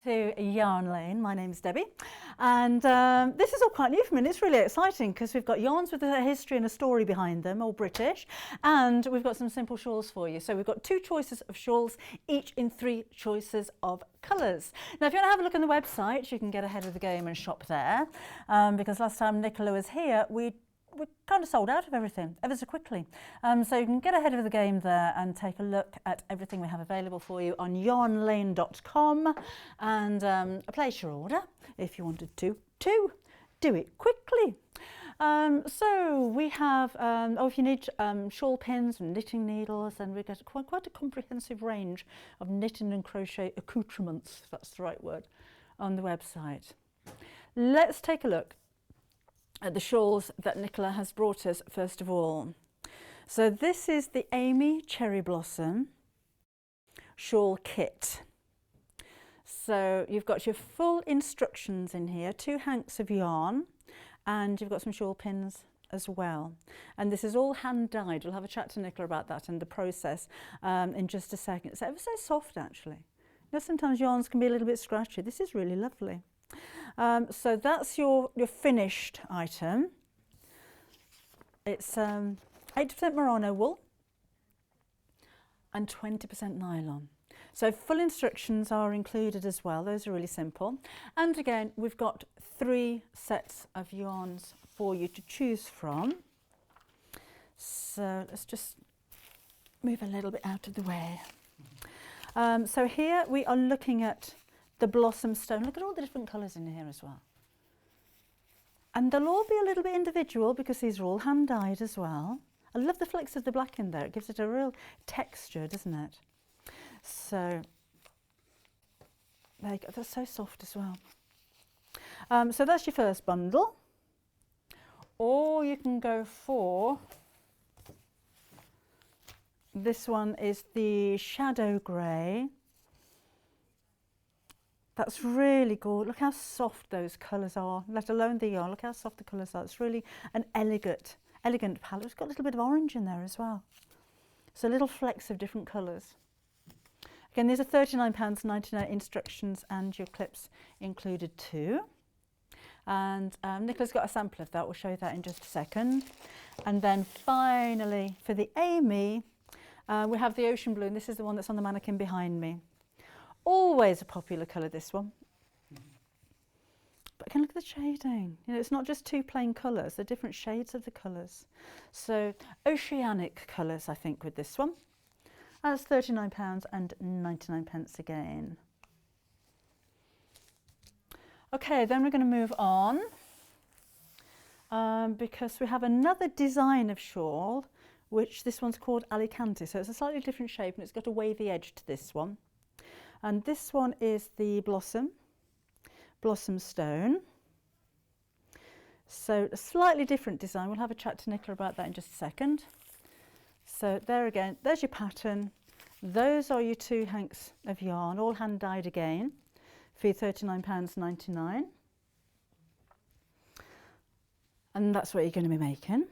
To Yarn Lane. My name's Debbie, and this is all quite new for me, and it's really exciting because we've got yarns with a history and a story behind them, all British, and we've got some simple shawls for you. So we've got 2 choices of shawls, each in 3 choices of colours. Now if you want to have a look on the website, you can get ahead of the game and shop there, because last time Nicola was here we kind of sold out of everything ever so quickly. So you can get ahead of the game there and take a look at everything we have available for you on yarnlane.com and place your order if you wanted to do it quickly. So we have, if you need shawl pins and knitting needles, then we get quite a comprehensive range of knitting and crochet accoutrements, if that's the right word, on the website. Let's take a look at the shawls that Nicola has brought us first of all. So this is the Amy Cherry Blossom shawl kit. So you've got your full instructions in here, 2 hanks of yarn, and you've got some shawl pins as well. And this is all hand dyed. We'll have a chat to Nicola about that and the process in just a second. It's ever so soft actually. You know, sometimes yarns can be a little bit scratchy. This is really lovely. So that's your finished item. It's 8% merino wool and 20% nylon. So full instructions are included as well. Those are really simple. And again, we've got 3 sets of yarns for you to choose from. So let's just move a little bit out of the way. So here we are looking at the blossom stone. Look at all the different colours in here as well. And they'll all be a little bit individual because these are all hand dyed as well. I love the flecks of the black in there. It gives it a real texture, doesn't it? So there you go. They're so soft as well. So that's your first bundle. Or you can go for, this one is the shadow grey. That's really good. Look how soft those colours are, let alone the yarn. Look how soft the colours are. It's really an elegant palette. It's got a little bit of orange in there as well. So little flecks of different colours. Again, these are £39.99 instructions and your clips included too. And Nicola's got a sample of that. We'll show you that in just a second. And then finally, for the Amy, we have the ocean blue. And this is the one that's on the mannequin behind me. Always a popular colour, this one. But again, look at the shading. You know, it's not just 2 plain colours, they're different shades of the colours. So oceanic colours, I think, with this one. That's £39.99 again. Okay, then we're going to move on because we have another design of shawl, which this one's called Alicante. So it's a slightly different shape and it's got a wavy edge to this one. And this one is the blossom stone. So a slightly different design. We'll have a chat to Nicola about that in just a second. So there again, there's your pattern. Those are your 2 hanks of yarn, all hand dyed again, for £39.99. And that's what you're going to be making.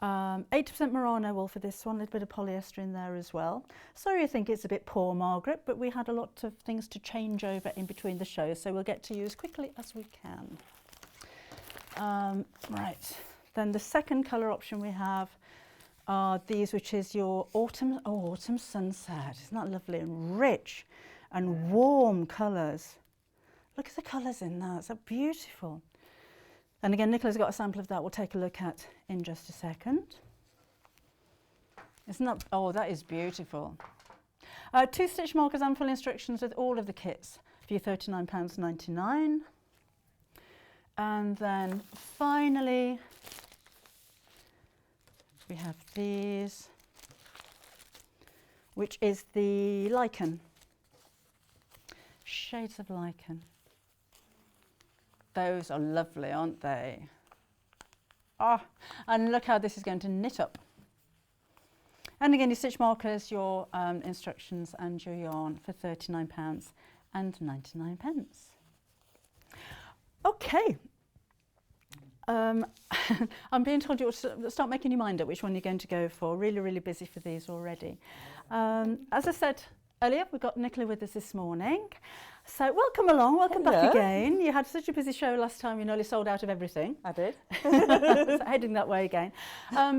8% merino wool for this one, a little bit of polyester in there as well. Sorry you think it's a bit poor, Margaret, but we had a lot of things to change over in between the shows, so we'll get to you as quickly as we can. Right, then the second colour option we have are these, which is your autumn sunset. Isn't that lovely and rich and warm colours? Look at the colours in that, it's so beautiful. And again, Nicola's got a sample of that we'll take a look at in just a second. Isn't that, oh, that is beautiful. 2 stitch markers and full instructions with all of the kits for your £39.99. And then finally, we have these, which is the Lycan, shades of Lycan. Those are lovely, aren't they? Ah, and look how this is going to knit up. And again, your stitch markers, your instructions and your yarn for £39.99. Okay. I'm being told you ought to start making your mind up which one you're going to go for. Really, really busy for these already. As I said earlier we got Nicola with us this morning. So welcome along, welcome back again. You had such a busy show last time, you nearly sold out of everything. I did. So heading that way again.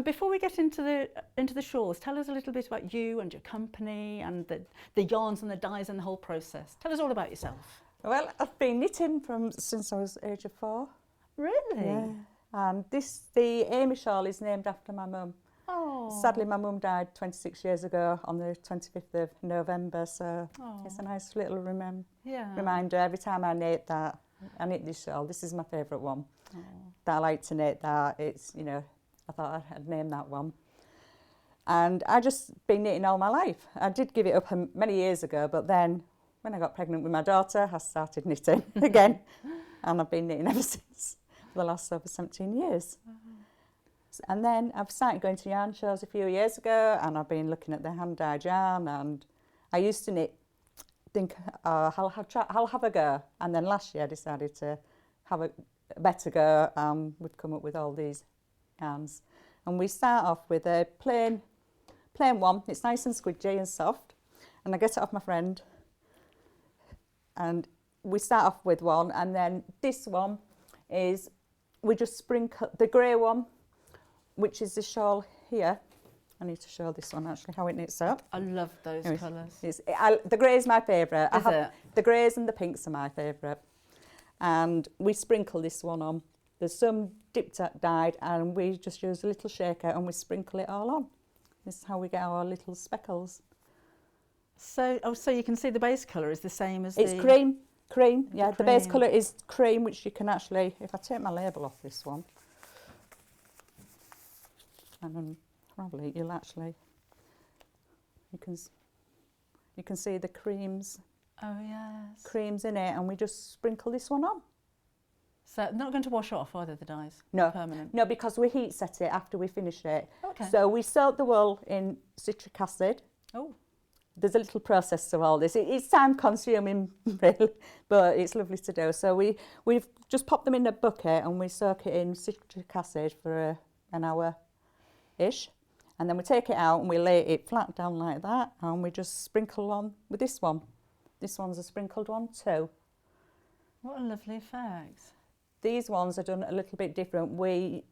Before we get into the shawls, tell us a little bit about you and your company and the yarns and the dyes and the whole process. Tell us all about yourself. Well, I've been knitting since I was age of 4. Really? Yeah. And the Amy shawl is named after my mum. Oh. Sadly, my mum died 26 years ago on the 25th of November, so it's a nice little reminder. Every time I knit that, I knit this shawl. This is my favourite one. Oh. That I like to knit that. It's, you know, I thought I'd name that one. And I just been knitting all my life. I did give it up many years ago, but then when I got pregnant with my daughter, I started knitting again. And I've been knitting ever since, for the last over 17 years. And then I've started going to yarn shows a few years ago, and I've been looking at the hand-dyed yarn, and I used to knit, I'll have a go. And then last year I decided to have a better go. We've come up with all these yarns. And we start off with a plain one. It's nice and squidgy and soft. And I get it off my friend. And we start off with one, and then this one is, we just sprinkle the grey one, which is the shawl here. I need to show this one actually, how it knits up. I love those colours. The grey is my favourite. Is it? The greys and the pinks are my favourite. And we sprinkle this one on. There's some dipped dyed, and we just use a little shaker and we sprinkle it all on. This is how we get our little speckles. So you can see the base colour is the same as it's cream. Yeah, the base colour is cream, which you can actually, if I take my label off this one, and then probably you'll actually, you can see the creams. Oh yes. Creams in it, and we just sprinkle this one on. So not going to wash off either, the dyes? No. Permanent? No, because we heat set it after we finish it. Okay. So we soak the wool in citric acid. Oh. There's a little process to all this. It's time consuming, really, but it's lovely to do. So we've just popped them in a bucket and we soak it in citric acid for an hour-ish. And then we take it out and we lay it flat down like that, and we just sprinkle on with this one. This one's a sprinkled one too. What a lovely effect. These ones are done a little bit different. The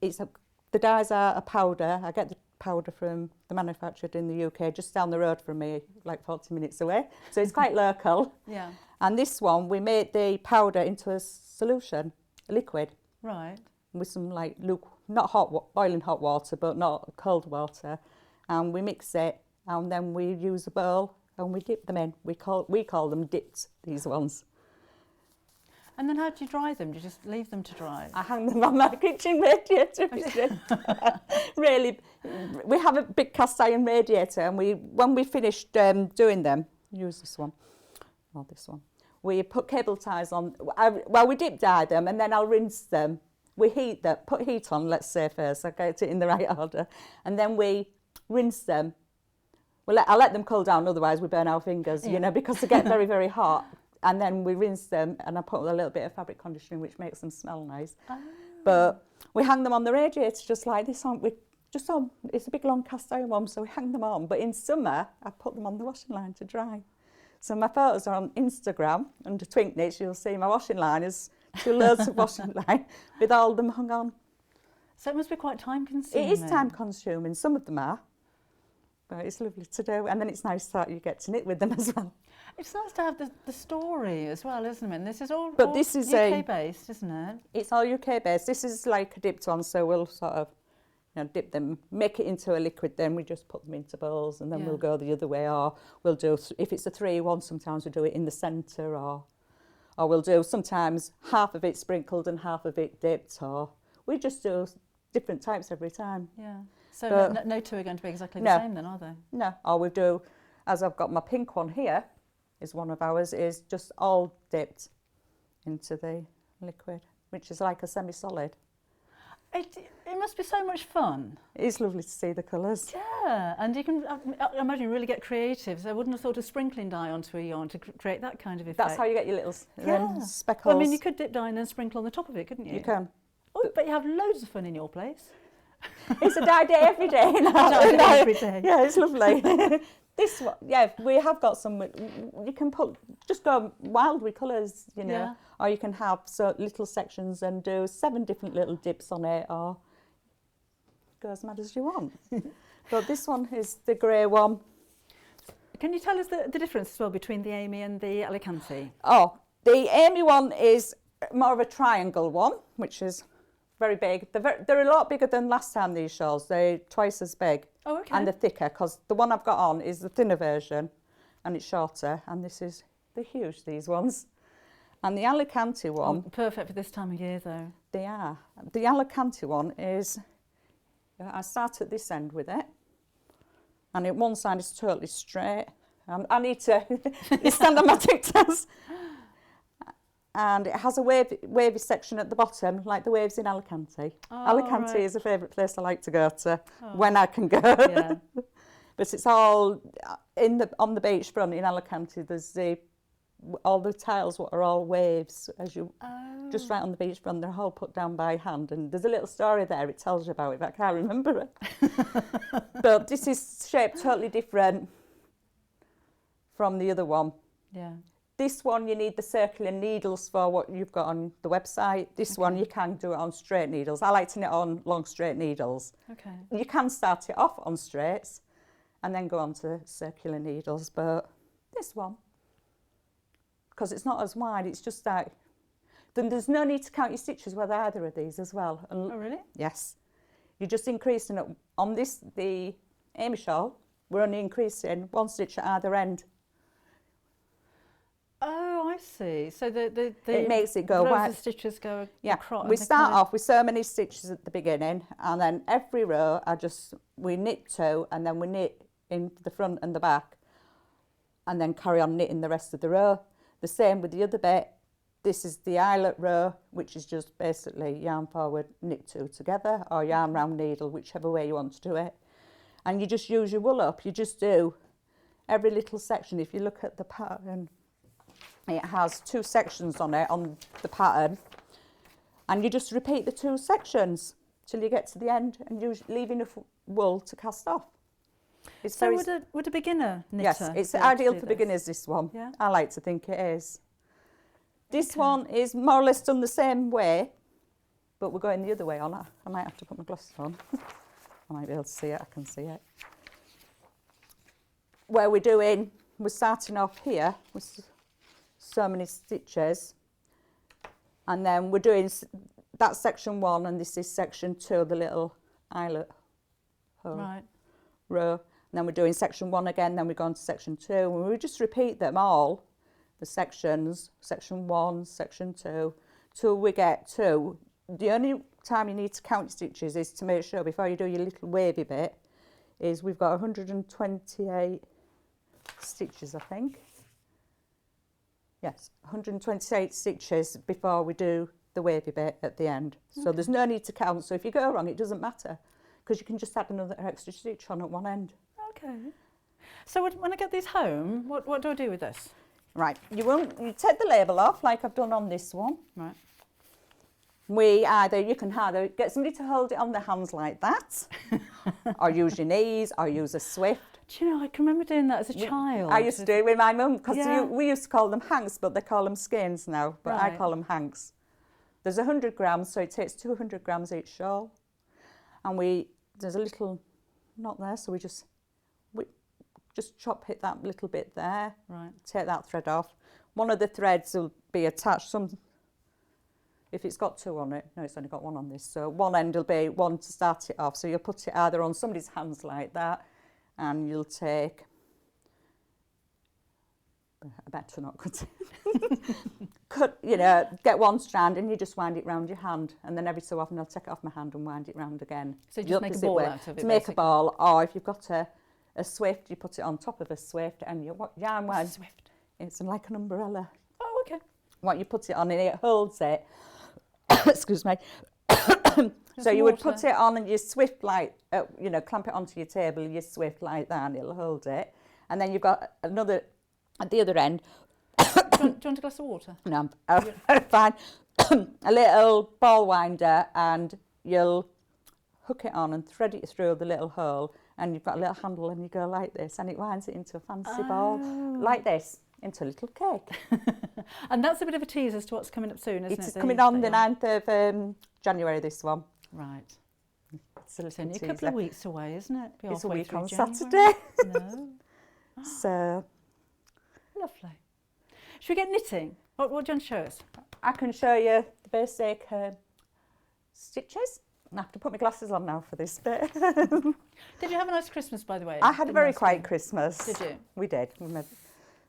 dyes are a powder. I get the powder from the manufacturer in the UK, just down the road from me, like 40 minutes away. So it's quite local. Yeah. And this one, we made the powder into a solution, a liquid. Right. With some not boiling hot water, but not cold water. And we mix it, and then we use a bowl and we dip them in. We call them dipped, these ones. And then how do you dry them? Do you just leave them to dry? I hang them on my kitchen radiator. Really, we have a big cast iron radiator, and when we finished doing them, use this one, or this one, we put cable ties on. We dip dye them, and then I'll rinse them. We heat them, put heat on, let's say first, I get it in the right order, and then we rinse them. I'll let them cool down, otherwise we burn our fingers, you know, because they get very, very hot. And then we rinse them, and I put a little bit of fabric conditioning, which makes them smell nice. Oh. But we hang them on the radiator just like this, aren't we? It's a big long cast iron one, so we hang them on. But in summer, I put them on the washing line to dry. So my photos are on Instagram under Twinkknits. You'll see my washing line is 2 loads of washing line with all of them hung on. So it must be quite time consuming. It is time consuming. Some of them are. But it's lovely to do, and then it's nice that you get to knit with them as well. It's nice to have the story as well, isn't it? And this is all UK based, isn't it? It's all UK based. This is like a dipped one, so we'll sort of, dip them, make it into a liquid. Then we just put them into bowls, and then we'll go the other way. Or we'll do, if it's a 3-1, sometimes we do it in the centre, or we'll do sometimes half of it sprinkled and half of it dipped, or we just do different types every time. Yeah. So no two are going to be exactly the same then, are they? No. Or we do, as I've got my pink one here, is one of ours, is just all dipped into the liquid, which is like a semi-solid. It must be so much fun. It's lovely to see the colours. Yeah, and you can, I imagine, really get creative. So I wouldn't have thought of sprinkling dye onto a yarn to create that kind of effect. That's how you get your little speckles. Well, I mean, you could dip dye and then sprinkle on the top of it, couldn't you? You can. Oh, but you have loads of fun in your place. It's a dye day every day now. Every day. Yeah, it's lovely. This one, yeah, we have got some. You can just go wild with colours, you know, or you can have little sections and do 7 different little dips on it, or go as mad as you want. But this one is the grey one. Can you tell us the difference as well between the Amy and the Alicante? Oh, the Amy one is more of a triangle one, which is very big. They're a lot bigger than last time, these shawls. They're twice as big. Oh, okay. And they're thicker, because the one I've got on is the thinner version and it's shorter, and they're huge, these ones. And the Alicante one... Oh, perfect for this time of year, though. They are. The Alicante one is... I start at this end with it, and one side is totally straight. I need to stand on my tiptoes. And it has a wavy section at the bottom, like the waves in Alicante. Oh, Alicante is a favourite place I like to go to when I can go. Yeah. But it's all on the beachfront in Alicante. There's all the tiles are all waves just right on the beachfront. They're all put down by hand, and there's a little story there. It tells you about it, but I can't remember it. But this is shaped totally different from the other one. Yeah. This one, you need the circular needles for what you've got on the website. This one, you can do it on straight needles. I like to knit on long straight needles. Okay. You can start it off on straights and then go on to circular needles. But this one, because it's not as wide, it's just like, then there's no need to count your stitches with either of these as well. And oh, really? Yes. You're just increasing it. On the Amy shawl, we're only increasing 1 stitch at either end. Oh, I see. So it makes it go wide. The stitches go across. We start off with so many stitches at the beginning, and then every row we knit 2, and then we knit in the front and the back, and then carry on knitting the rest of the row. The same with the other bit. This is the Eyelet Row, which is just basically yarn forward, knit 2 together, or yarn round needle, whichever way you want to do it. And you just use your wool up. You just do every little section. If you look at the pattern, it has 2 sections on it, on the pattern, and you just repeat the 2 sections till you get to the end, and you leave enough wool to cast off. So would a beginner knitter? Yes, it's ideal for beginners, this one. Yeah? I like to think it is. This one is more or less done the same way, but we're going the other way on it. I might have to put my glasses on. I might be able to see it, I can see it. Where we're starting off here with so many stitches, and then we're doing that's section 1, and this is section 2, the little eyelet row, and then we're doing section 1 again, then we go on to section 2, and we just repeat them all, the sections, section 1, section 2, till we get to the only time you need to count stitches is to make sure before you do your little wavy bit is we've got 128 stitches, I think. Yes, 128 stitches before we do the wavy bit at the end. So there's no need to count. So if you go wrong, it doesn't matter, because you can just add another extra stitch on at one end. Okay. So when I get these home, what do I do with this? Right, you take the label off like I've done on this one. Right. You can either get somebody to hold it on their hands like that, or use your knees, or use a swift. Do you know, I can remember doing that as a child. I used to do it with my mum, because we used to call them hanks, but they call them skeins now, but I call them hanks. There's 100 grams, so it takes 200 grams each shawl. And there's a little knot there, so we just chop it that little bit there. Right. Take that thread off. One of the threads will be attached. If it's got 2 on it, no, it's only got 1 on this. So one end will be one to start it off. So you'll put it either on somebody's hands like that, and you'll take, I better not cut it. Get one strand and you just wind it round your hand, and then every so often I'll take it off my hand and wind it round again. So you just make a ball out of it, to make a ball, or if you've got a swift, you put it on top of a swift, and you yarn wind. Swift? It's like an umbrella. Oh, okay. What you put it on, and it holds it. Excuse me. So you would put it on and you swift clamp it onto your table, you swift like that, and it'll hold it. And then you've got another, at the other end. Do you want a glass of water? No, fine. A little ball winder, and you'll hook it on and thread it through the little hole, and you've got a little handle and you go like this and it winds it into a fancy ball, like this, into a little cake. And that's a bit of a tease as to what's coming up soon, isn't it? It's coming on the 9th of January, this one. Right. It's only a couple of weeks away, isn't it? It's a week on Saturday. No. So. Lovely. Should we get knitting? What do you want to show us? I can show you the basic stitches. I have to put my glasses on now for this bit. Did you have a nice Christmas, by the way? I had a very quiet Christmas. Did you? We did.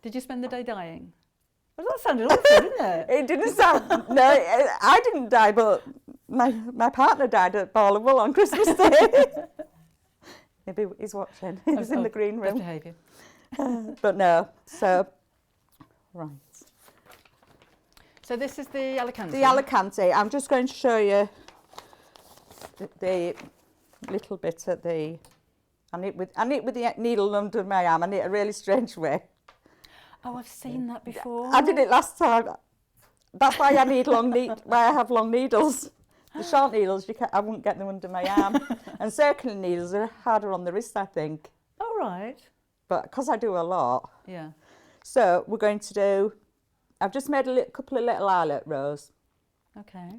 Did you spend the day dying? Well, that sounded awful, didn't it? It didn't sound... No, I didn't die, but my partner died at Ball of Wool on Christmas Day. Maybe he's watching. He's in the green room. Behaviour. But no, so... Right. So this is the Alicante? The Alicante. I'm just going to show you the little bit at the... I knit with the needle under my arm. I knit a really strange way. Oh, I've seen that before. I did it last time. That's why I need why I have long needles. The short needles, I wouldn't get them under my arm. And circular needles are harder on the wrist, I think. Oh, right. But because I do a lot. Yeah. So we're going to do, I've just made a couple of little eyelet rows. Okay.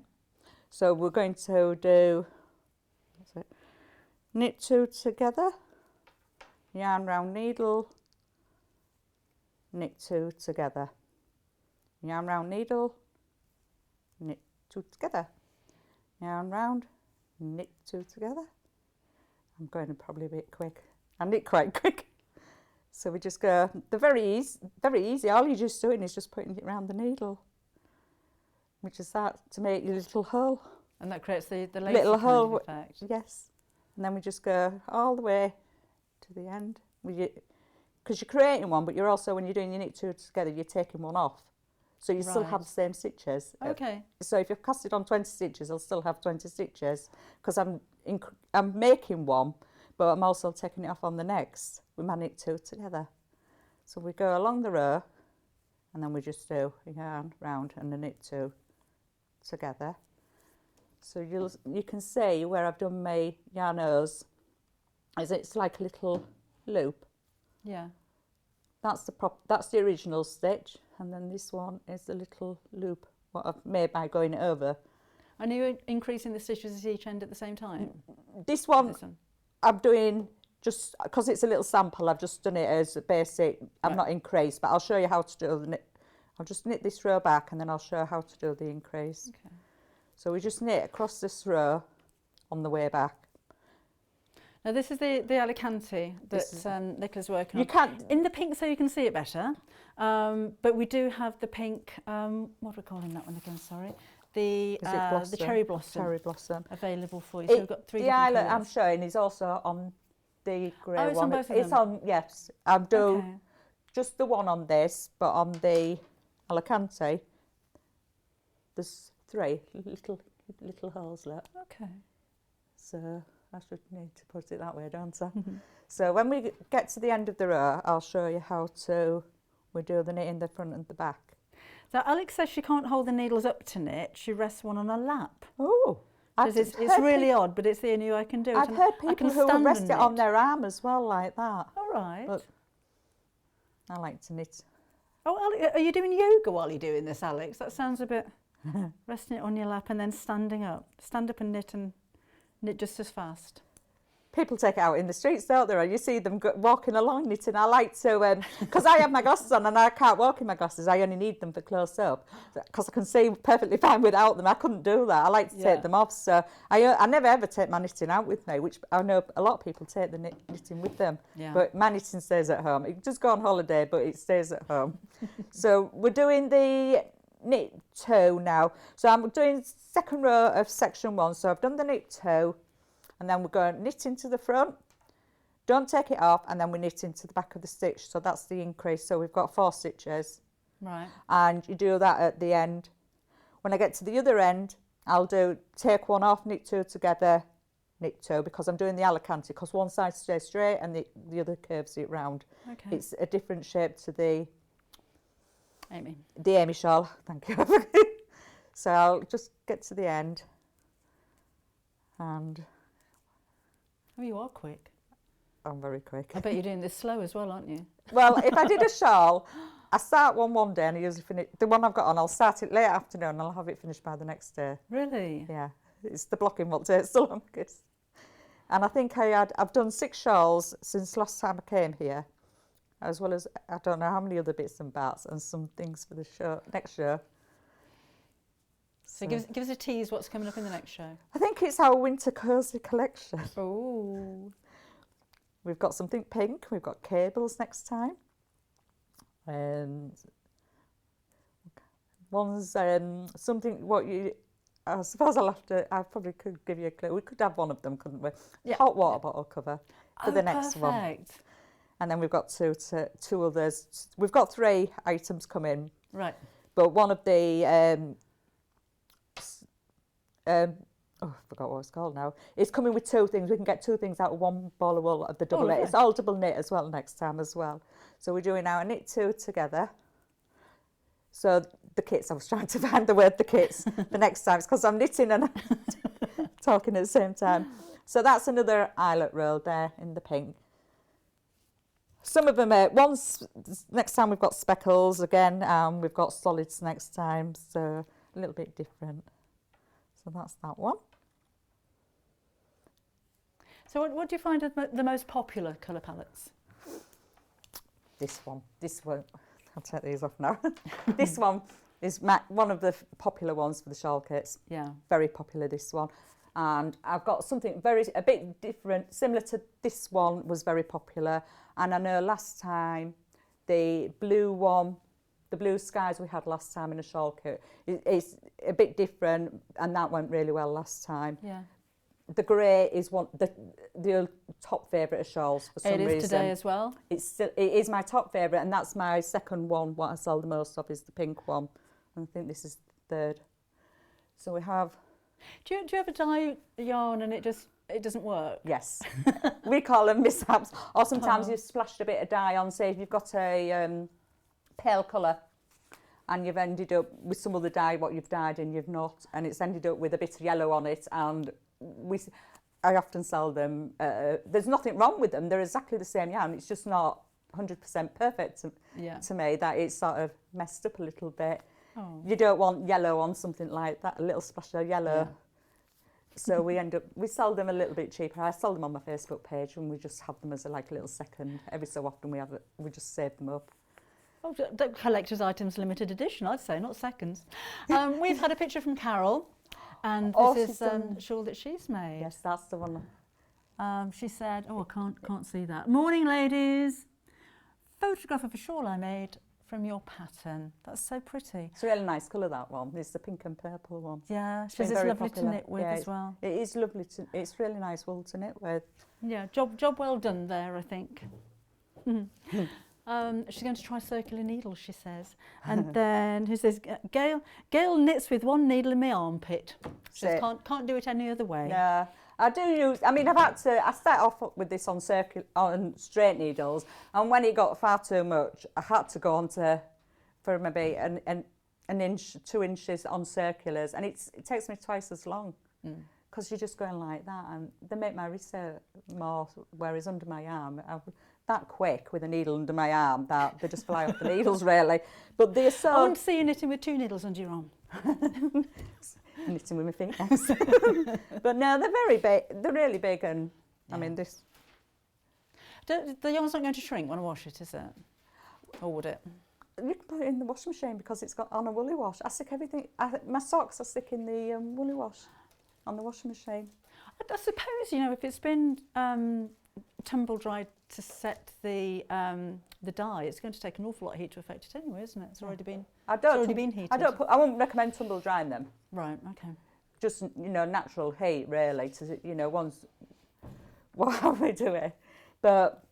So we're going to do, knit 2 together, yarn round needle, knit 2 together, yarn round needle, knit 2 together, yarn round, knit 2 together. I'm going to probably a bit quick. I knit quite quick. So we just go, they're very easy. All you're just doing is just putting it around the needle, which is that, to make your little hole. And that creates the little hole effect. Yes. And then we just go all the way to the end. Because you're creating one, but you're also, when you're doing your knit 2 together, you're taking one off. So you still have the same stitches. Okay. So if you've cast it on 20 stitches, I'll still have 20 stitches because I'm making one, but I'm also taking it off on the next with my knit 2 together. So we go along the row and then we just do a yarn round and a knit 2 together. So you can see where I've done my yarn O's, is it's like a little loop. Yeah. That's the original stitch, and then this one is the little loop what I've made by going over. And are you increasing the stitches at each end at the same time? This one I'm doing just because it's a little sample. I've just done it as a basic. I'm not increased, but I'll show you how to do the knit. I'll just knit this row back, and then I'll show how to do the increase. Okay. So we just knit across this row on the way back. Now this is the Alicante that Nicola's working on. You can't in the pink, so you can see it better. But we do have the pink. What are we calling that one again? Sorry, the cherry blossom. Cherry blossom available for you. So we've got 3 the different eyelet colours. I'm showing is also on the grey one. It's on both of It's them? on, yes. I'm doing just the one on this, but on the Alicante, there's 3 little holes left. Okay. So I should need to put it that way, don't I? So when we get to the end of the row, I'll show you how we do the knit in the front and the back. So Alex says she can't hold the needles up to knit. She rests one on her lap. Oh. It's really odd, but it's the only way I can do it. I've heard people who rest it on their arm as well, like that. All right. But I like to knit. Oh, are you doing yoga while you're doing this, Alex? That sounds a bit... Resting it on your lap and then standing up. Stand up and knit just as fast. People take it out in the streets, don't they? You see them walking along knitting. I like to, because I have my glasses on and I can't walk in my glasses. I only need them for close up because I can see perfectly fine without them. I couldn't do that. I like to take them off. So I never ever take my knitting out with me, which I know a lot of people take the knitting with them. Yeah. But my knitting stays at home. It does go on holiday, but it stays at home. So we're doing the knit 2 now. So I'm doing second row of section 1. So I've done the knit 2. And then we're going knit into the front, don't take it off, and then we knit into the back of the stitch. So that's the increase. So we've got 4 stitches. Right. And you do that at the end. When I get to the other end, I'll take one off, knit 2 together, knit 2, because I'm doing the Alicante, because one side stays straight and the other curves it round. Okay. It's a different shape to the Amy shawl. Thank you. So I'll just get to the end and... Oh, you are quick. I'm very quick. I bet you're doing this slow as well, aren't you? Well, if I did a shawl, I start one day and I usually finish, the one I've got on, I'll start it late afternoon and I'll have it finished by the next day. Really? Yeah, it's the blocking what takes the longest. And I think I've done 6 shawls since last time I came here, as well as I don't know how many other bits and bats and some things for the show, next show. So give us a tease what's coming up in the next show. I think it's our winter cosy collection. Oh. We've got something pink, we've got cables next time. And one's something I suppose I probably could give you a clue. We could have one of them, couldn't we? Yeah. Hot water bottle cover for the next one. Perfect. And then we've got two others. We've got 3 items coming. Right. But one of the I forgot what it's called now. It's coming with 2 things. We can get 2 things out of one ball of wool of the double knit. It's all double knit as well next time as well. So we're doing our knit 2 together. So the kits, I was trying to find the word the kits the next time. It's because I'm knitting and talking at the same time. So that's another Eyelet Row there in the pink. Some of them, next time we've got speckles again, we've got solids next time, so a little bit different. So that's that one. So what do you find are the most popular colour palettes? This one, I'll take these off now. This one is one of the popular ones for the shawl kits. Yeah. Very popular, this one. And I've got something a bit different, similar to this one was very popular. And I know last time the blue one, the blue skies we had last time in a shawl kit is a bit different, and that went really well last time. Yeah. The grey is the top favourite of shawls for some reason. It is today as well. It is my top favourite, and that's my second one. What I sell the most of is the pink one, and I think this is the third. So we have. Do you ever dye yarn and it doesn't work? Yes, we call them mishaps. Or sometimes you've splashed a bit of dye on. Say if you've got a pale colour, and you've ended up with some other dye what you've dyed and you've not, and it's ended up with a bit of yellow on it, and I often sell them. There's nothing wrong with them. They're exactly the same yarn. It's just not 100% perfect to me. That it's sort of messed up a little bit. Oh. You don't want yellow on something like that. A little splash of yellow. Yeah. So we sell them a little bit cheaper. I sell them on my Facebook page, and we just have them as a little second. Every so often we just save them up. Oh, the collector's items limited edition, I'd say, not seconds. We've had a picture from Carol. And this is a shawl that she's made. Yes, that's the one. She said, I can't see that. Morning, ladies. Photograph of a shawl I made from your pattern. That's so pretty. It's a really nice colour, that one. It's the pink and purple one. Yeah, it's lovely popular to knit with as well. It is lovely. It's really nice wool to knit with. Yeah, job well done there, I think. She's going to try circular needles, she says. And then who says, Gail knits with one needle in my armpit. She says, can't do it any other way. No, I do use, I start off with this on straight needles, and when it got far too much, I had to go on for maybe an inch, 2 inches on circulars, and it takes me twice as long. Because you're just going like that, and they make my wrist more, whereas under my arm, that quick with a needle under my arm that they just fly off the needles really. But they're so. I want to see you knitting with 2 needles under your arm. Knitting with my fingers. But no, they're very big. They're really big, and I mean this. The yarn's not going to shrink when I wash it, is it? Or would it? You can put it in the washing machine because it's got on a woolly wash. I stick everything. My socks I stick in the woolly wash on the washing machine. I suppose if it's been tumble dried to set the dye, it's going to take an awful lot of heat to affect it anyway, isn't it? It's already been heated. I wouldn't recommend tumble drying them. Right. Okay. Just natural heat really to once how we do it, but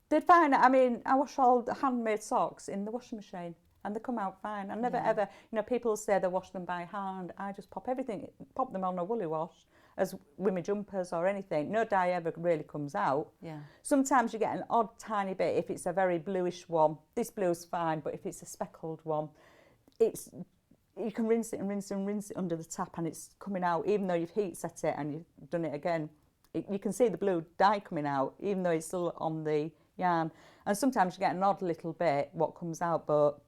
they'd fine. I mean, I wash all the handmade socks in the washing machine, and they come out fine. I never ever, people say they wash them by hand. I just pop them on a woolly wash, as with my jumpers or anything. No dye ever really comes out. Yeah. Sometimes you get an odd tiny bit if it's a very bluish one. This blue's fine, but if it's a speckled one, you can rinse it and rinse it and rinse it under the tap, and it's coming out, even though you've heat set it and you've done it again. you can see the blue dye coming out, even though it's still on the yarn. And sometimes you get an odd little bit what comes out, but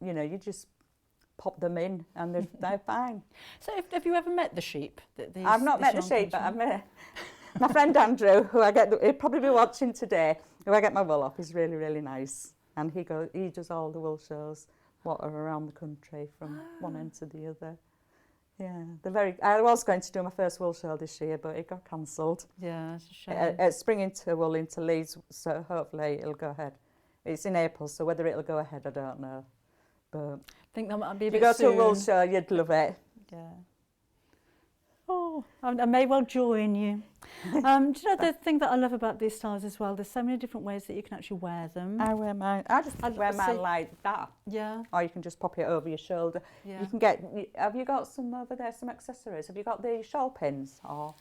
you just pop them in and they're fine. So have you ever met the sheep? I've not met the sheep, but I've met my friend Andrew, who he'll probably be watching today, who I get my wool off. He's really, really nice. And he does all the wool shows what are around the country from one end to the other. Yeah, I was going to do my first wool show this year, but it got cancelled. Yeah, it's a shame. It's Spring into Wool into Leeds, so hopefully it'll go ahead. It's in April, so whether it'll go ahead, I don't know. But I think that might be a if bit you go soon. to a wool show, you'd love it. Yeah. Oh, I may well join you. Do you know the thing that I love about these styles as well? There's so many different ways that you can actually wear them. I wear mine. I just wear mine like that. Yeah. Or you can just pop it over your shoulder. Yeah. You can get. Have you got some over there? Some accessories? Have you got the shawl pins? Or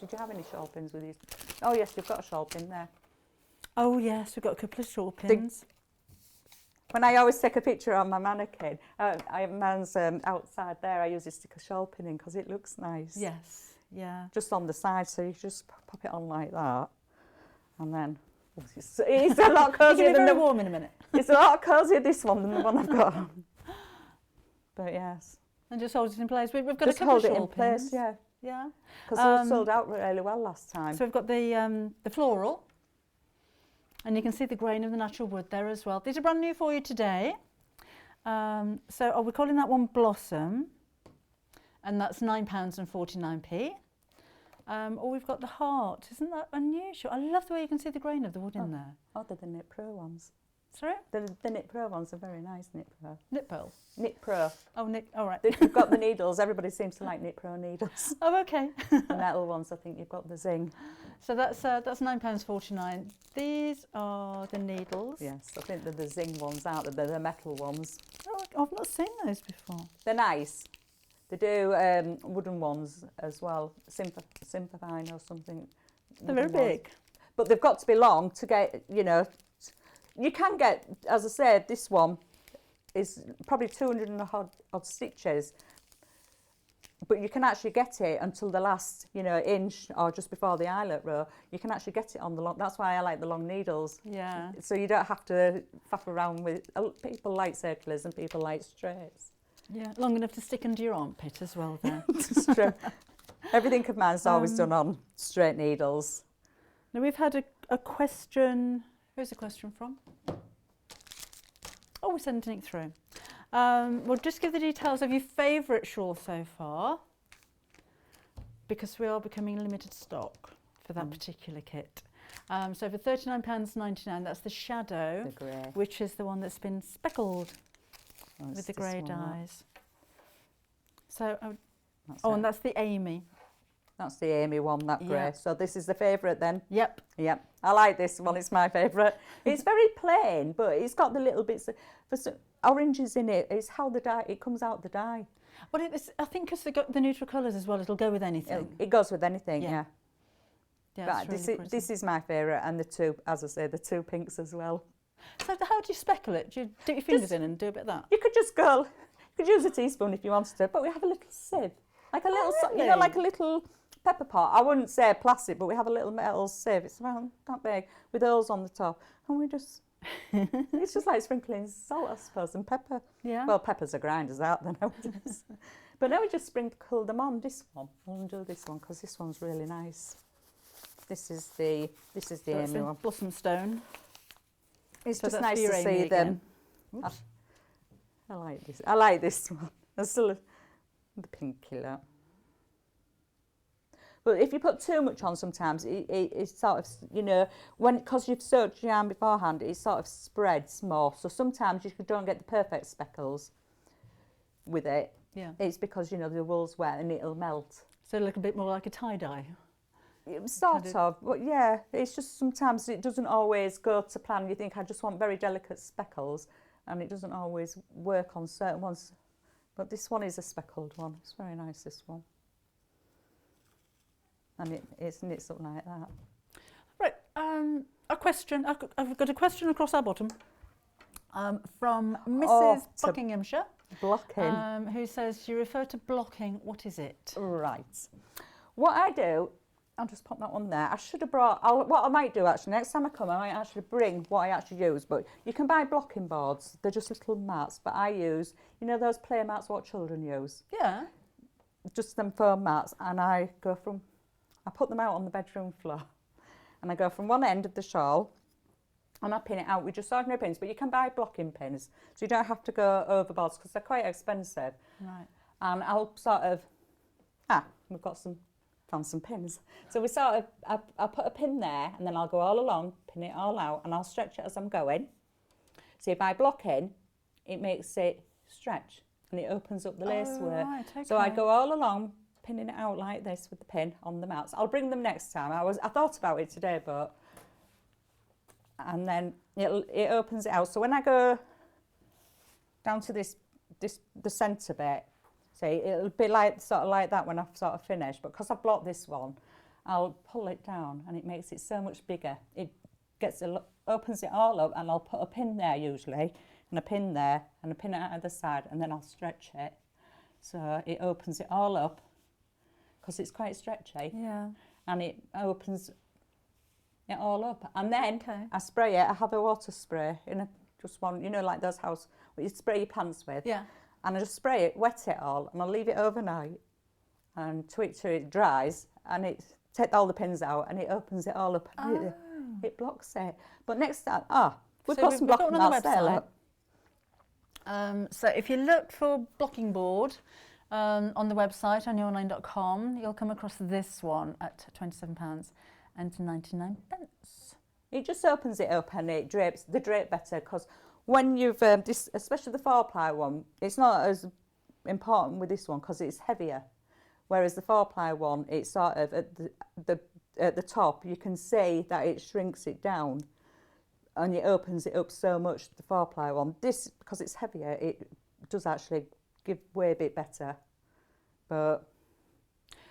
did you have any shawl pins with you? Oh yes, you've got a shawl pin there. Oh yes, we've got a couple of shawl pins. When I always take a picture on my mannequin, mine's outside there. I usually stick a shawl pin in because it looks nice. Yes, yeah. Just on the side, so you just pop it on like that, and then it's a lot cozier than the warm in a minute. It's a lot cozier this one than the one I've got on. But yes. And just hold it in place. We've got just a couple of shawl hold it in pins. place, yeah. Yeah. Because they were sold out really well last time. So we've got the floral. And you can see the grain of the natural wood there as well. These are brand new for you today. So we're calling that one Blossom. And that's £9.49p. Or we've got the heart. Isn't that unusual? I love the way you can see the grain of the wood in there. Oh, they're the Knit Pro ones. Sorry? The Knit Pro ones are very nice, Knit Pro. Knit Pearl? Knit Pro. Oh, Knit, all right. You've got the needles. Everybody seems to like Knit Pro needles. Oh, okay. The metal ones, I think you've got the zing. So that's £9.49. These are the needles. Yes, I think they're the zing ones, aren't they? They're the metal ones. Oh, I've not seen those before. They're nice. They do wooden ones as well, Simplifying or something. They're very big. But they've got to be long to get, you can get, as I said, this one is probably 200 and odd stitches, but you can actually get it until the last, inch or just before the eyelet row. You can actually get it on the long, that's why I like the long needles. Yeah. So you don't have to faff around with, people like circulars and people like straights. Yeah, long enough to stick under your armpit as well there. Everything of mine's always done on straight needles. Now we've had a question. Who's the question from? Oh, we're sending it through. We'll just give the details of your favourite shawl so far, because we are becoming limited stock for that particular kit. So for £39.99, that's the Shadow, The grey. which is the one that's been speckled with the grey dyes. So, and that's the Amy. That's the Amy one, that grey. Yeah. So this is the favourite then? Yep. Yep. I like this one, it's my favourite. It's very plain, but it's got the little bits of oranges in it. It's how the dye, it comes out the dye. Well, I think because they've got the neutral colours as well, it'll go with anything. It goes with anything, yeah. Yeah, But this is my favourite, and the two, as I say, the two pinks as well. So how do you speckle it? Do you dip your fingers in and do a bit of that? You could just go, you could use a teaspoon if you wanted to, but we have a little sieve. Like a little, really? like a little pepper pot. I wouldn't say plastic, but we have a little metal sieve. It's around that big with holes on the top. And we just, it's just like sprinkling salt, I suppose, and pepper. Yeah. Well, peppers are grinders out there nowadays. But now we just sprinkle them on this one. We'll do this one because this one's really nice. This is the Amy one. Blossom Stone. It's So just that's nice your to Amy see them. Oops. I like this. I like this one. There's still the pinky look. But if you put too much on sometimes, it's sort of, because you've soaked your yarn beforehand, it sort of spreads more. So sometimes you don't get the perfect speckles with it. Yeah. It's because, the wool's wet and it'll melt. So a little bit more like a tie-dye. Sort of, but yeah, it's just sometimes it doesn't always go to plan. You think I just want very delicate speckles, and it doesn't always work on certain ones. But this one is a speckled one. It's very nice, this one. And it's knit something like that. Right, a question. I've got a question across our bottom from Mrs. Buckinghamshire. Blocking. Who says, you refer to blocking, what is it? Right. What I do I'll just pop that one there. I should have brought, what I might do actually, next time I come, I might actually bring what I actually use. But you can buy blocking boards. They're just little mats. But I use, you know those play mats what children use? Yeah. Just them foam mats. And I put them out on the bedroom floor. And I go from one end of the shawl and I pin it out with just ordinary pins. But you can buy blocking pins. So you don't have to go overboard because they're quite expensive. Right. And I'll sort of, we've got found some pins. So we sort of, I'll put a pin there and then I'll go all along, pin it all out and I'll stretch it as I'm going. So if I block in, it makes it stretch and it opens up the lacework. Right, okay. So I go all along, pinning it out like this with the pin on the mats. I'll bring them next time. I thought about it today, and then it opens it out. So when I go down to the centre bit, see, it'll be sort of like that when I've sort of finished. But because I've blocked this one, I'll pull it down and it makes it so much bigger. It opens it all up and I'll put a pin there usually, and a pin there, and a pin at either side, and then I'll stretch it. So it opens it all up because it's quite stretchy. Yeah. And it opens it all up. And then I spray it. I have a water spray in just one, you know, like those what you spray your pants with. Yeah. And I just spray it, wet it all, and I'll leave it overnight and till it dries, and take all the pins out and it opens it all up and it blocks it. But next time, we've got some blocking mats there, look. So if you look for blocking board on the website, onyourline.com, you'll come across this one at £27.99. It just opens it up and it drapes better because when you've, especially the 4-ply one, it's not as important with this one because it's heavier. Whereas the 4-ply one, it's sort of at the top, you can see that it shrinks it down and it opens it up so much, the 4-ply one. This, because it's heavier, it does actually give way a bit better. But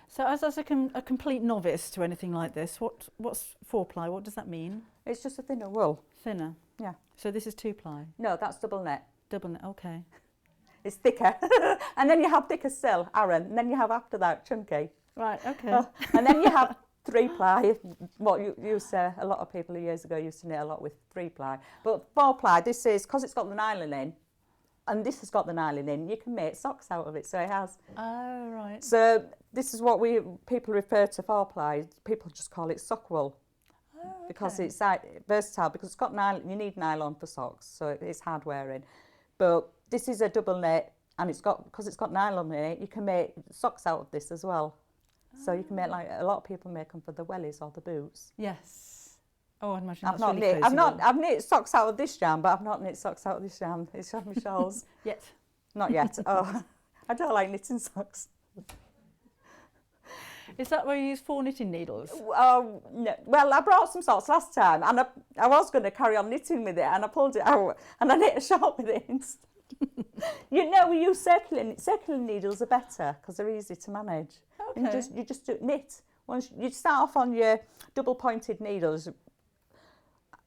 so as a complete novice to anything like this, what's 4-ply? What does that mean? It's just a thinner wool. Thinner? Yeah. So this is 2-ply? No, that's double knit. Double knit, okay. It's thicker. And then you have thicker still, Aaron. And then you have after that, chunky. Right, okay. And then you have 3-ply. What you used to, a lot of people years ago used to knit a lot with 3-ply. But 4-ply, this is, because it's got the nylon in, and this has got the nylon in, you can make socks out of it, so it has. Oh, right. So this is what people refer to 4-ply. People just call it sock wool. Oh, okay. Because it's versatile, because it's got nylon, you need nylon for socks, so it's hard wearing. But this is a double knit, and because it's got nylon in it, you can make socks out of this as well. Oh. So you can make, like a lot of people make them for the wellies or the boots. Yes. Oh, I imagine I've knit socks out of this jam, but I've not knit socks out of this jam. It's on my shawls. Yet. Not yet. Oh, I don't like knitting socks. Is that where you use 4 knitting needles? No. Well, I brought some socks last time, and I was going to carry on knitting with it, and I pulled it out, and I knit a shawl with it instead. You know, we use circular needles are better because they're easy to manage. Okay. And you just knit. Once you start off on your double pointed needles.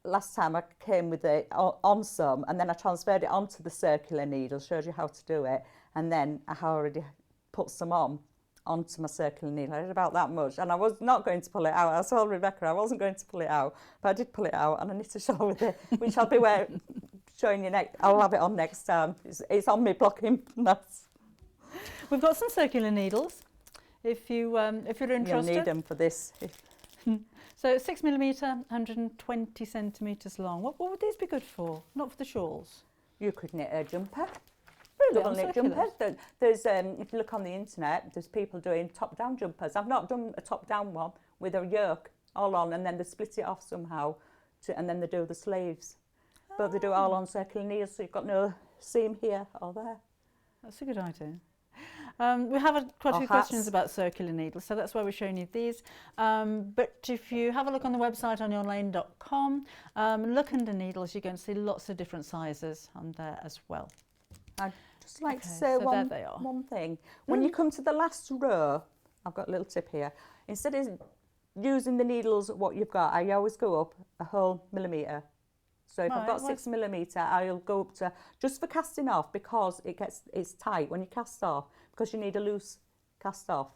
Last time I came with it on some, and then I transferred it onto the circular needle, showed you how to do it, and then I already put some onto my circular needle. I did about that much, and I was not going to pull it out. I told Rebecca I wasn't going to pull it out, but I did pull it out, and I knit a shawl with it, which I'll be showing you next. I'll have it on next time. It's on me blocking nuts. We've got some circular needles. If you're interested, you'll need them for this. So 6mm, 120 centimetres long. What would these be good for? Not for the shawls? You could knit a jumper. Really? Double knit jumpers. There's if you look on the internet, there's people doing top-down jumpers. I've not done a top-down one with a yoke all on, and then they split it off somehow, and then they do the sleeves. But they do it all on circular needles, so you've got no seam here or there. That's a good idea. We have quite a few questions about circular needles, so that's why we're showing you these. But if you have a look on the website onyourline.com, look under needles, you're going to see lots of different sizes on there as well. I'd just like to say one thing. When you come to the last row, I've got a little tip here. Instead of using the needles what you've got, I always go up a whole millimetre. So if I've got 6mm, I'll go up to, just for casting off, because it's tight when you cast off, because you need a loose cast off.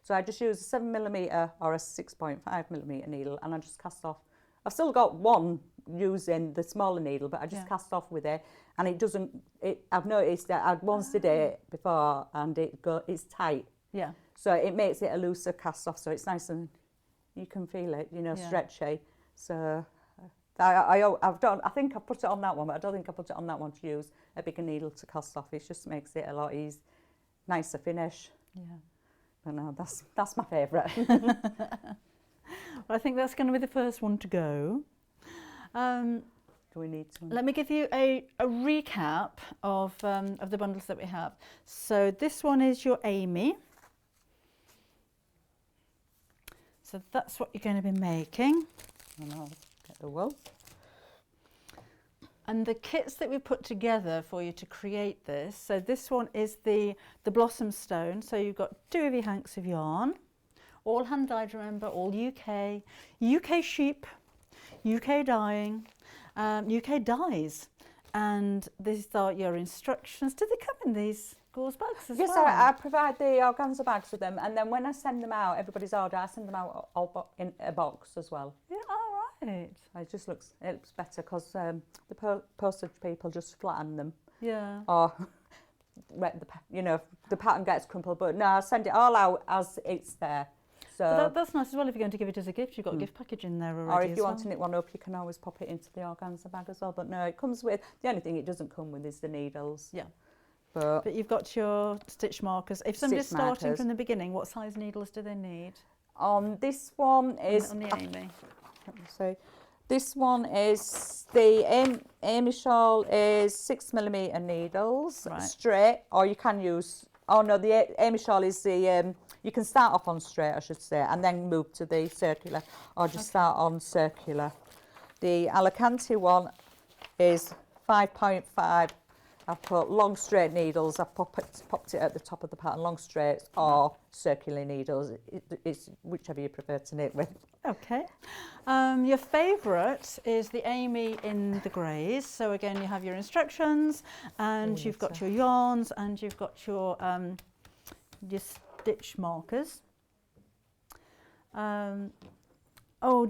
So I just use a 7mm or a 6.5mm needle, and I just cast off. I've still got one using the smaller needle, but I just cast off with it, and it doesn't. I've noticed that I'd once did it before, and it's tight. Yeah. So it makes it a looser cast off, so it's nice and you can feel it, you know, stretchy. So I think I've put it on that one, but I don't think I put it on that one to use a bigger needle to cast off. It just makes it a lot nicer finish. Yeah. But no, that's my favourite. Well, I think that's going to be the first one to go. Do we need to? Let me give you a recap of the bundles that we have. So this one is your Amy. So that's what you're going to be making. And I'll get the wool. And the kits that we put together for you to create this, so this one is the blossom stone. So you've got 2 of your hanks of yarn, all hand dyed, remember, all UK sheep, UK dyeing, UK dyes. And these are your instructions. Do they come in these gauze bags as well? Yes, I provide the organza bags with them, and then when I send them out, everybody's order, I send them out all in a box as well. Yeah, all right. It just looks better because the postage people just flatten them. Yeah. Or the pattern gets crumpled, but no, I send it all out as it's there. So that's nice as well if you're going to give it as a gift. You've got a gift package in there already. Or if you want to knit one up, you can always pop it into the organza bag as well. But no, it comes with, the only thing it doesn't come with is the needles. Yeah. But you've got your stitch markers. If somebody's starting from the beginning, what size needles do they need? On this one is... On the Amy. Let me see. This one is the Amy shawl is 6mm needles, straight, or you can use... Oh no, the Amy shawl is the... you can start off on straight, I should say, and then move to the circular, or just start on circular. The Alicante one is 5.5. I've put long straight needles. I've popped it at the top of the pattern, long straights or circular needles. It's whichever you prefer to knit with. Okay. Your favourite is the Amy in the greys. So again, you have your instructions, and you've got your yarns, and you've got your stitch markers.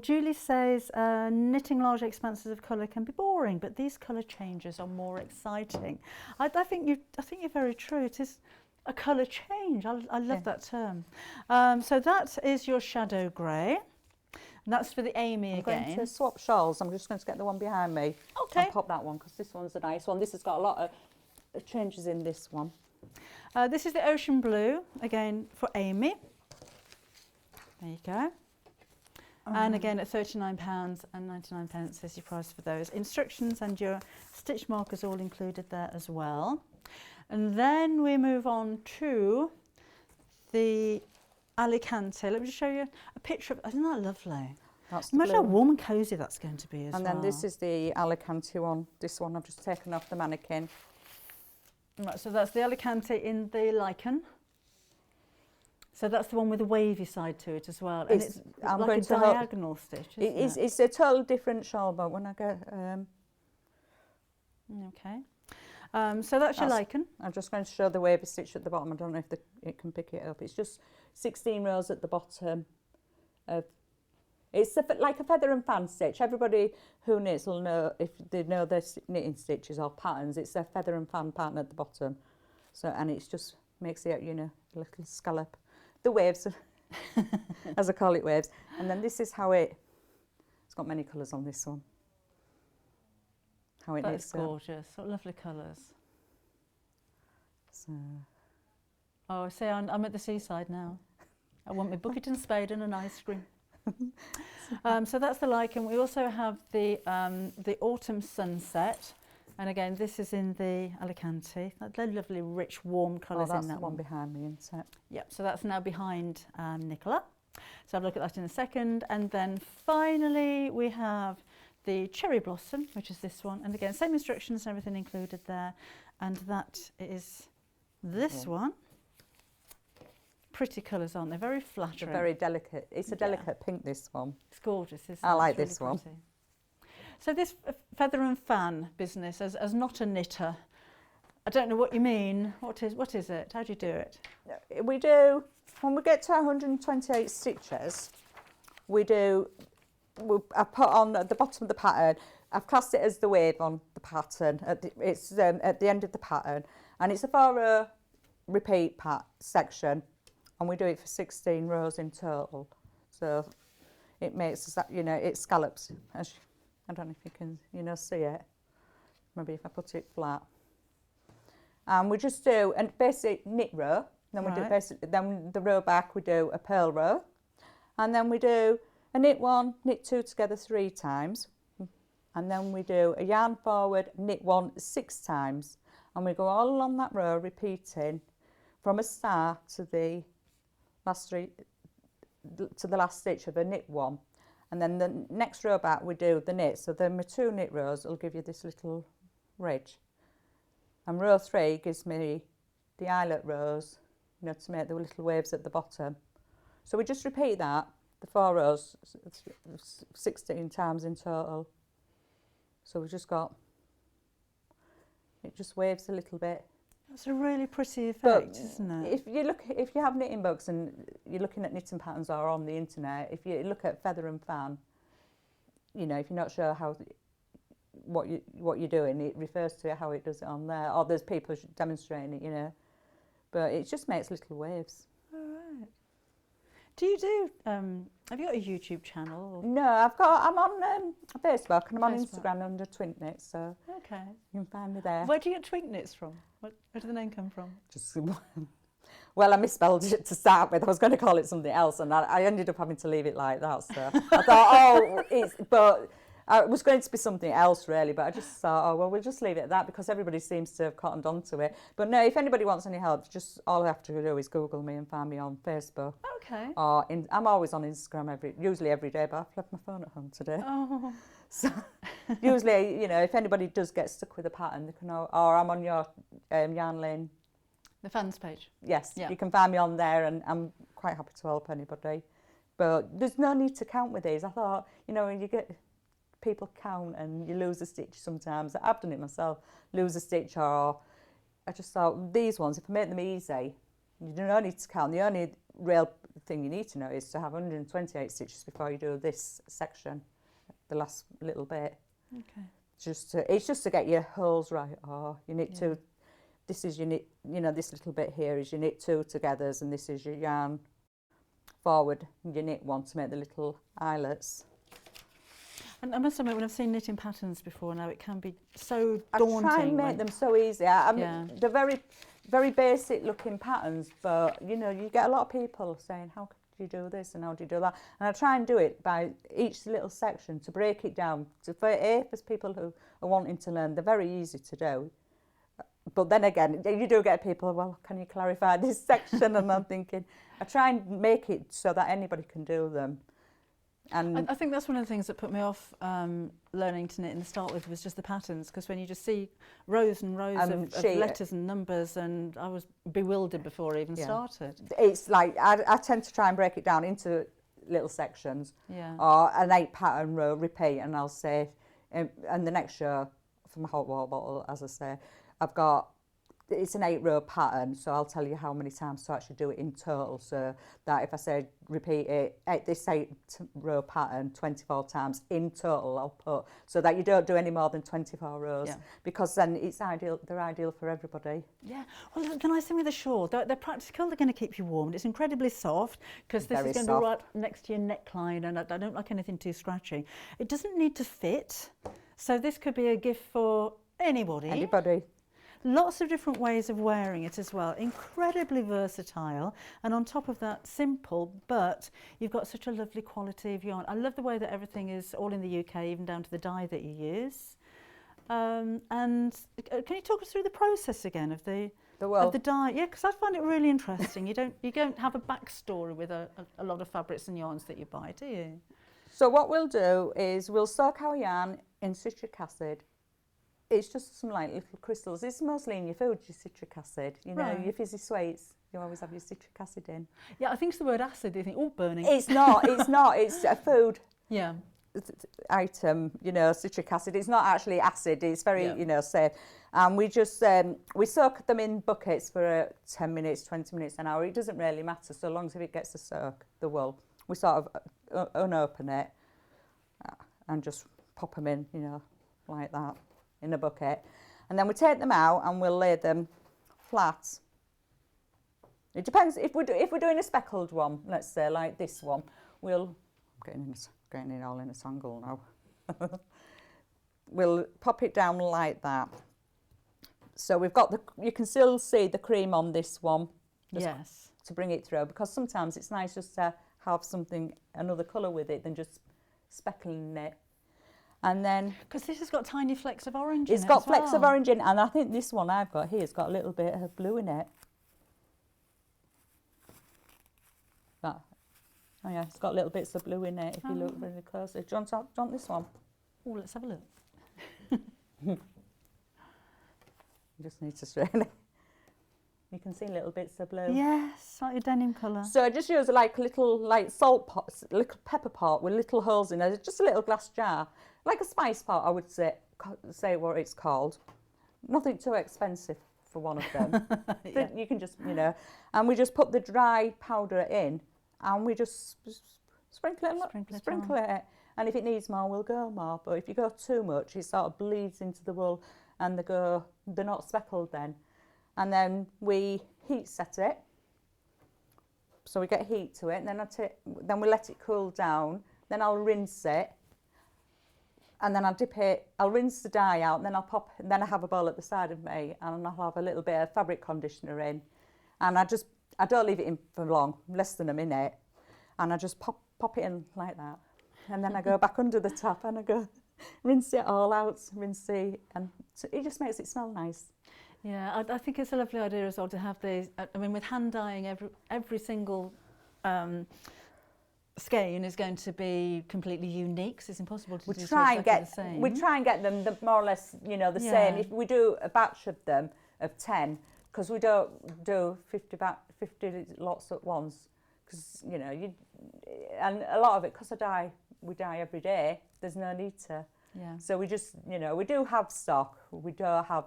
Julie says knitting large expanses of colour can be boring, but these colour changes are more exciting. I think you're very true. It is a colour change. I love that term. So that is your shadow grey. And that's for the Amy again. I'm going to swap shawls. I'm just going to get the one behind me. Okay. And pop that one because this one's a nice one. This has got a lot of changes in this one. This is the ocean blue again for Amy. There you go. And again at £39.99 is your price for those. Instructions and your stitch markers all included there as well. And then we move on to the Alicante. Let me just show you a picture of, isn't that lovely? That's Imagine how warm and cosy that's going to be as well. And then this is the Alicante one. This one I've just taken off the mannequin. Right, so that's the Alicante in the Lycan. So that's the one with a wavy side to it as well. And it's like a diagonal stitch, isn't it? It's a totally different shawl, but when I get... Okay. So that's your Lycan. I'm just going to show the wavy stitch at the bottom. I don't know if it can pick it up. It's just 16 rows at the bottom. It's like a feather and fan stitch. Everybody who knits will know, if they know their knitting stitches or patterns, it's a feather and fan pattern at the bottom. So, and it's just makes it, you know, a little scallop. The waves, as I call it, waves. And then this is how it's got many colours on this one. How it knits. That's gorgeous. What lovely colours. So. Oh, see, I'm at the seaside now. I want my bucket and spade and an ice cream. So that's the Lycan. We also have the autumn sunset. And again, this is in the Alicante. They're lovely, rich, warm colours in that one. That's the one behind me, isn't it? Yep, so that's now behind Nicola. So I'll look at that in a second. And then finally, we have the cherry blossom, which is this one. And again, same instructions and everything included there. And that is this one. Pretty colours, aren't they? Very flattering. They're very delicate. It's a delicate pink, this one. It's gorgeous, isn't it? I like really this one. Pretty. So this feather and fan business, as not a knitter, I don't know what you mean. What is it? How do you do it? We do when we get to 128 stitches, I put on at the bottom of the pattern, I've classed it as the wave on the pattern. It's at the end of the pattern, and it's a 4-row repeat section, and we do it for 16 rows in total. So it makes that, you know, it scallops. I don't know if you can, see it. Maybe if I put it flat. And we just do a basic knit row. Then we do then the row back we do a purl row, and then we do a knit 1, knit 2 together 3 times, and then we do a yarn forward, knit 1 6 times, and we go all along that row repeating from a start to the last stitch of a knit 1, and then the next row back we do the knit. So then my 2 knit rows will give you this little ridge, and row 3 gives me the eyelet rows, to make the little waves at the bottom. So we just repeat that, the 4 rows, 16 times in total. So we've just got, it just waves a little bit. That's a really pretty effect, isn't it? If you have knitting books and you're looking at knitting patterns or on the internet, if you look at feather and fan, if you're not sure what you're doing, it refers to how it does it on there, or there's people demonstrating it, but it just makes little waves. All right. Do you do, have you got a YouTube channel? No, I'm on Facebook and I'm on Instagram under Twinkknits, so okay, you can find me there. Where do you get Twinkknits from? Where did the name come from? Well, I misspelled it to start with. I was going to call it something else, and I ended up having to leave it like that. So I thought, but it was going to be something else really, but I just thought, we'll just leave it at that because everybody seems to have cottoned onto it. But no, if anybody wants any help, just all I have to do is Google me and find me on Facebook. Okay. Or I'm always on Instagram usually every day, but I've left my phone at home today. Oh. So usually, if anybody does get stuck with a pattern, they can, or I'm on your Yarn Lane. The fans page. Yes, yeah. You can find me on there, and I'm quite happy to help anybody. But there's no need to count with these. I thought, when you get people count and you lose a stitch sometimes. I've done it myself, lose a stitch, or I just thought these ones, if I make them easy, you don't need to count. The only real thing you need to know is to have 128 stitches before you do this section, the last little bit. Okay. It's just to get your holes right, or you knit 2. This is your knit, this little bit here is your knit 2 togethers, and this is your yarn forward, your knit 1 to make the little eyelets. And I must admit, when I've seen knitting patterns before now, it can be so daunting. I try and make them so easy. They're very, very basic looking patterns, but you get a lot of people saying, how could you do this and how do you do that? And I try and do it by each little section to break it down. For people who are wanting to learn, they're very easy to do. But then again, you do get people, well, can you clarify this section? And I'm thinking, I try and make it so that anybody can do them. And I think that's one of the things that put me off learning to knit in the start with, was just the patterns, because when you just see rows and rows of letters and numbers, and I was bewildered before I even started. It's like I tend to try and break it down into little sections, or an 8 pattern row repeat, and I'll say, and the next row for my hot water bottle, as I say, it's an 8 row pattern, so I'll tell you how many times to actually do it in total, so that if I say repeat it, this 8 row pattern 24 times in total, I'll put, so that you don't do any more than 24 rows, because then they're ideal for everybody. Yeah, well, the nice thing with the shawl, they're practical, they're going to keep you warm, it's incredibly soft, because this is going to be right next to your neckline, and I don't like anything too scratchy. It doesn't need to fit, so this could be a gift for anybody. Lots of different ways of wearing it as well. Incredibly versatile, and on top of that, simple, but you've got such a lovely quality of yarn. I love the way that everything is all in the UK, even down to the dye that you use. And can you talk us through the process again of the dye? Yeah, because I find it really interesting. You don't have a backstory with a lot of fabrics and yarns that you buy, do you? So what we'll do is we'll soak our yarn in citric acid. It's just some like little crystals. It's mostly in your food, your citric acid. Your fizzy sweets, you always have your citric acid in. Yeah, I think it's the word acid. You think, oh, burning. It's not. It's a food. Yeah. item, you know, citric acid. It's not actually acid, it's very, you know, safe. And we just, we soak them in buckets for 10 minutes, 20 minutes, an hour. It doesn't really matter so long as if it gets to soak, the wool. We sort of unopen it and just pop them in, you know, like that, in a bucket. And then we take them out and we'll lay them flat. It depends, if we're doing a speckled one, let's say, like this one, I'm getting it all in a tangle now. We'll pop it down like that. So we've got you can still see the cream on this one. Yes. To bring it through, because sometimes it's nice just to have another colour with it than just speckling it. And then... Because this has got tiny flecks of orange in it. It's got flecks of orange in it, and I think this one I've got here has got a little bit of blue in it. That. Oh yeah, it's got little bits of blue in it if you look really closely. Do you want this one? Oh, let's have a look. You just need to strain it. You can see little bits of blue. Yes, like your denim colour. So I just use like a little salt pot, little pepper pot with little holes in it. Just a little glass jar, like a spice pot. I would say what it's called. Nothing too expensive for one of them. Yeah. You can just, you know, and we just put the dry powder in, and we just sprinkle it. And if it needs more, we'll go more. But if you go too much, it sort of bleeds into the wool, and they're not speckled then. And then we heat set it, so we get heat to it, and then we let it cool down. Then I'll rinse it, and then I'll dip it. I'll rinse the dye out, and then I have a bowl at the side of me, and I'll have a little bit of fabric conditioner in, and I don't leave it in for long, less than a minute, and I just pop it in like that, and then I go back under the tap and I go rinse it all out, and it just makes it smell nice. Yeah, I think it's a lovely idea as well to have these. I mean, with hand dyeing, every single skein is going to be completely unique, so it's impossible to do exactly the same. We try and get them more or less, you know, the same. If we do a batch of them, of 10, because we don't do 50 lots at once, because, you know, and a lot of it, because we dye every day, there's no need to. Yeah. So we just, you know, we do have stock. We don't have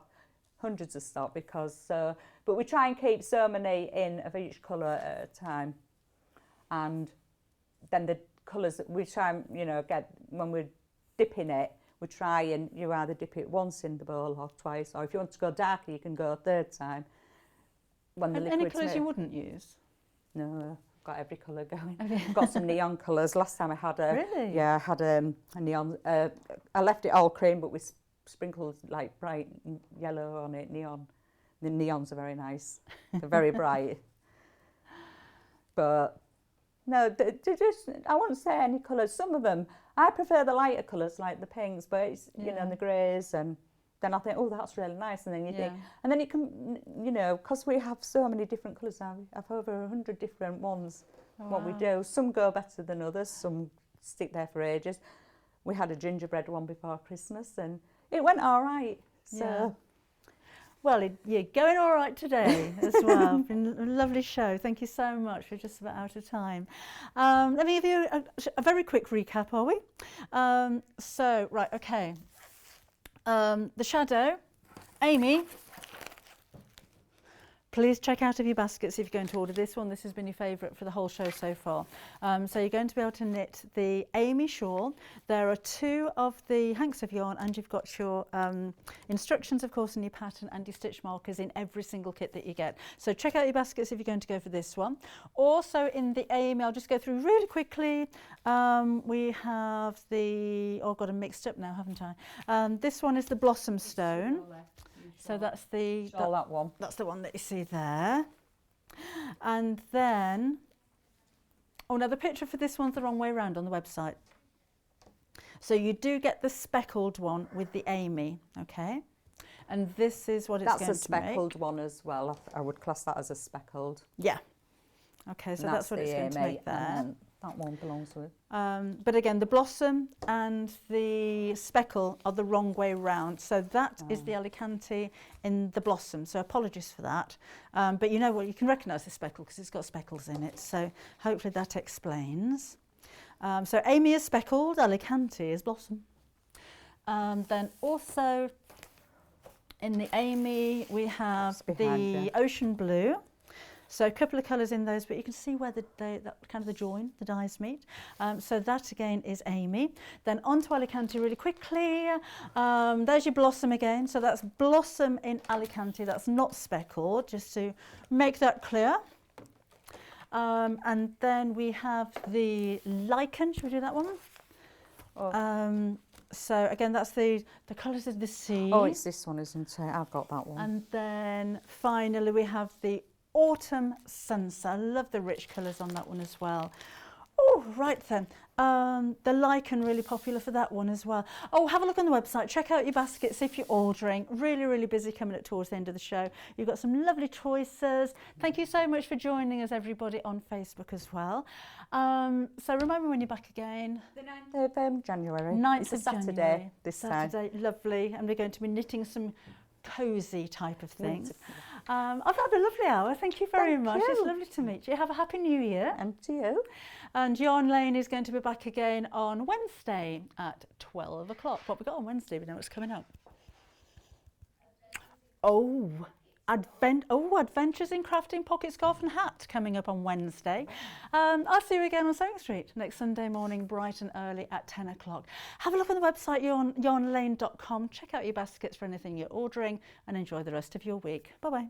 hundreds of stock but we try and keep so many in of each colour at a time, and then the colours we try and, you know, get when we're dipping it, we try and you either dip it once in the bowl or twice, or if you want to go darker you can go a third time. Any colours you wouldn't use? No, I've got every colour going. I've got some neon colours. Last time I had Really? Yeah, I had a neon, I left it all cream but we sprinkled like bright yellow on it, neon. The neons are very nice. They're very bright. But no, I wouldn't say any colours. Some of them, I prefer the lighter colours like the pinks, but it's, you know, and the greys, and then I think, oh, that's really nice. And then you think, and then you can, you know, because we have so many different colours now, we have over 100 different ones, what we do. Some go better than others, some stick there for ages. We had a gingerbread one before Christmas, and it went all right. So. Yeah. Well, you're going all right today as well. Been a lovely show. Thank you so much. We're just about out of time. Let me give you a very quick recap, are we? Right, okay. The shadow, Amy. Please check out of your baskets if you're going to order this one. This has been your favourite for the whole show so far. So you're going to be able to knit the Amy shawl. There are 2 of the hanks of yarn, and you've got your instructions, of course, and your pattern and your stitch markers in every single kit that you get. So check out your baskets if you're going to go for this one. Also in the Amy, I'll just go through really quickly. We have I've got them mixed up now, haven't I? This one is the Blossom Stone. So that's that one. That's the one that you see there. And then, oh no, the picture for this one's the wrong way around on the website. So you do get the speckled one with the Amy, okay? And this is what it's going to make. That's a speckled one as well. I would class that as a speckled. Yeah. Okay, so that's what it's going to make there. That one belongs with. But again, the blossom and the speckle are the wrong way round. So that is the Alicante in the blossom. So apologies for that. But you know what, you can recognise the speckle because it's got speckles in it. So hopefully that explains. So Amy is speckled, Alicante is blossom. Then also in the Amy we have the ocean blue. So a couple of colours in those, but you can see where that kind of the join, the dyes meet. So that again is Amy. Then onto Alicante really quickly. There's your blossom again. So that's blossom in Alicante. That's not speckled, just to make that clear. And then we have the Lichen. Should we do that one? Oh. So again, that's the colours of the sea. Oh, it's this one, isn't it? I've got that one. And then finally we have the Autumn Sunset. I love the rich colours on that one as well. Oh, right then. The Lycan, really popular for that one as well. Oh, have a look on the website. Check out your baskets if you're ordering. Really, really busy coming up towards the end of the show. You've got some lovely choices. Thank you so much for joining us, everybody, on Facebook as well. So remember when you're back again. The 9th of January. 9th it's of a Saturday January. this Saturday, time. lovely. And we're going to be knitting some cosy type of things. I've had a lovely hour. Thank you very much. It's lovely to meet you. Have a happy new year. And to you. And Yarn Lane is going to be back again on Wednesday at 12 o'clock. What we got on Wednesday? We know what's coming up. Adventures in Crafting Pocket Scarf and Hat coming up on Wednesday. I'll see you again on Sewing Street next Sunday morning, bright and early at 10 o'clock. Have a look on the website, yarnlane.com. Check out your baskets for anything you're ordering and enjoy the rest of your week. Bye-bye.